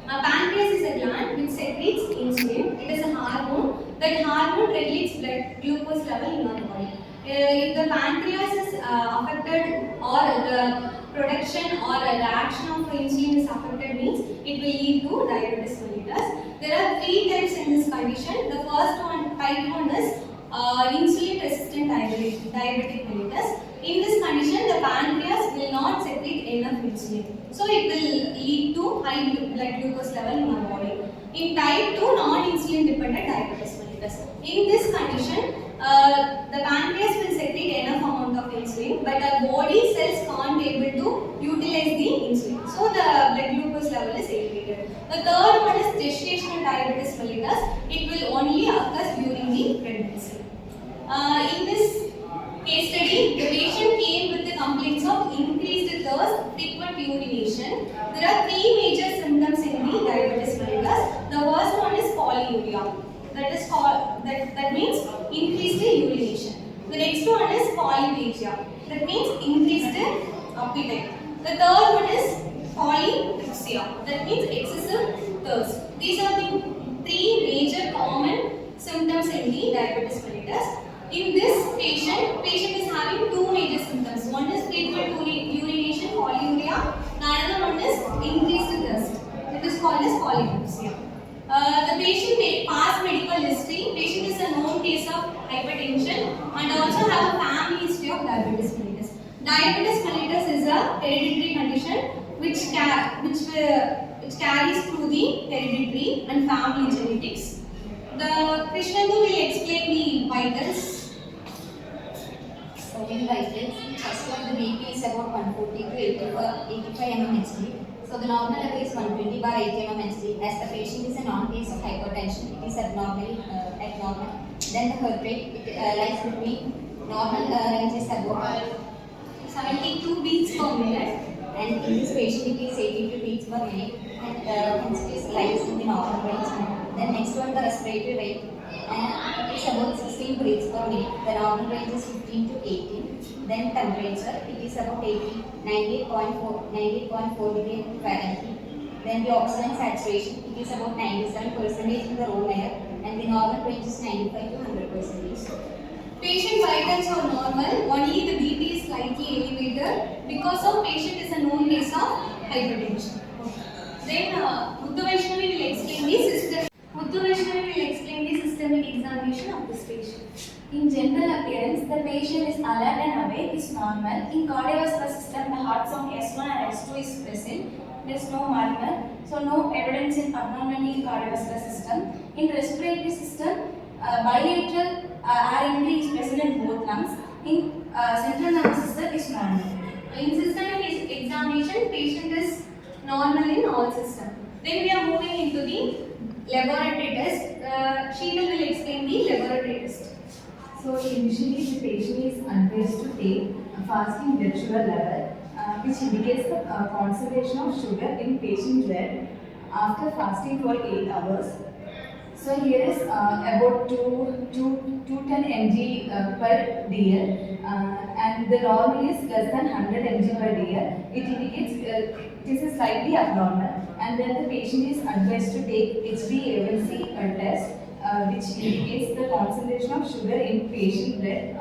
Pancreas is a gland which secretes insulin. It is a hormone. That hormone regulates blood glucose level in our body. If the pancreas is affected, or the production or the action of insulin is affected, means it will lead to diabetes mellitus. There are three types in this condition. The first one, type 1 is insulin resistant diabetic mellitus. In this condition, the pancreas will not secrete enough insulin. So it will lead to high blood glucose level in our body. In type 2, non-insulin dependent diabetes mellitus. In this condition, the pancreas will secrete enough amount of insulin, but our body cells can't able to utilize the insulin. So the blood glucose level is elevated. The third one is gestational diabetes mellitus. It will only occur during the pregnancy. In this case study, the patient came with the complaints of increased thirst, frequent urination. There are three major symptoms in the diabetes mellitus. The first one is polyuria. That means increased urination. The next one is polyphagia. That means increased appetite. The third one is polypepsia. That means excessive thirst. These are the three major common symptoms in the diabetes mellitus. In this patient is having two major symptoms. One is frequent urination, polyuria. Another one is increased thirst. It is called as polypepsia. The patient past medical history. Patient is a known case of hypertension and also have a family history of diabetes mellitus. Diabetes mellitus is a hereditary condition which carries through the hereditary and family genetics. The Krishnendu will explain the vitals. So in vitals, first one, the BP is about 140 to 85 mmHg. So the normal level is 120 by 80 mmHg. As the patient is a non-case of hypertension, it is abnormal. Then the heart rate lies between normal range is about 72 beats per minute. And in this patient, it is 82 beats per minute. And hence it is lies in the normal range. Then next one, the respiratory rate. It is about 16 breaths per minute. The normal range is 15 to 18. Then temperature, it is about 98.4 degree Fahrenheit. Then the oxygen saturation, it is about 97% in the room air, and the normal range is 95 to 100%. Patient vitals are normal, only the BP is slightly elevated because of patient is a known case of hypertension. Then Muthu Vaishnavi will explain the systemic examination of this patient. In general appearance, the patient is alert and awake, is normal. In cardiovascular system, the heart sound S1 and S2 is present. There is no murmur, so no evidence in abnormality in cardiovascular system. In respiratory system, bilateral air entry is present in both lungs. In central nervous system is normal. In systemic examination, patient is normal in all systems. Then we are moving into the laboratory test. Sheetal will explain the laboratory test. So initially the patient is advised to take a fasting blood sugar level, which indicates the concentration of sugar in patient blood after fasting for 8 hours. So here is about 210 mg per dl, and the normal is less than 100 mg per dl. It indicates it is slightly abnormal, and then the patient is advised to take HbA1c test, which indicates the concentration of sugar in patient blood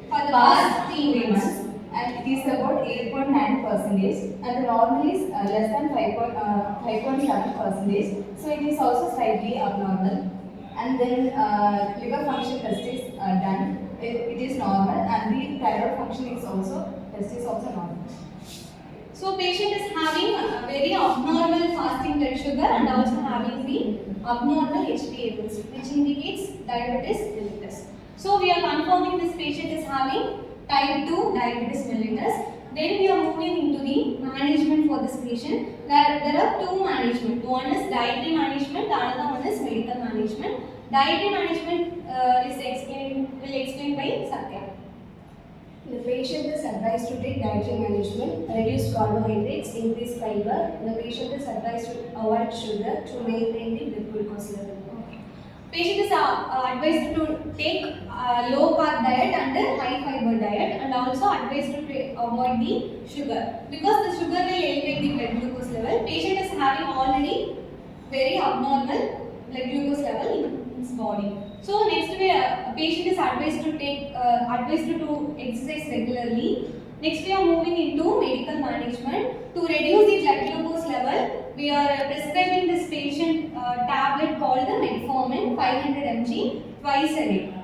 For the past 3 months, and it is about 8.9%, and the normal is less than 5.7%. So it is also slightly abnormal. And then liver function test is done. It is normal, and the thyroid function is also normal. So patient is having a very abnormal fasting blood sugar and also having the abnormal HbA1c, which indicates diabetes mellitus. So we are confirming this patient is having type 2 diabetes mellitus. Then we are moving into the management for this patient. There are two management. One is dietary management, the another one is medical management. Dietary management will explain by Satya. The patient is advised to take dietary management, reduce carbohydrates, increase fiber. The patient is advised to avoid sugar to maintain the blood glucose level. Patient is advised to take low carb diet and high fiber diet, and also advised to avoid the sugar because the sugar will elevate the blood glucose level. Patient is having already very abnormal blood glucose level in his body. So next we patient is advised to do exercise regularly. Next we are moving into medical management. To reduce the blood glucose level, we are prescribing this patient tablet called the metformin 500 mg twice a day.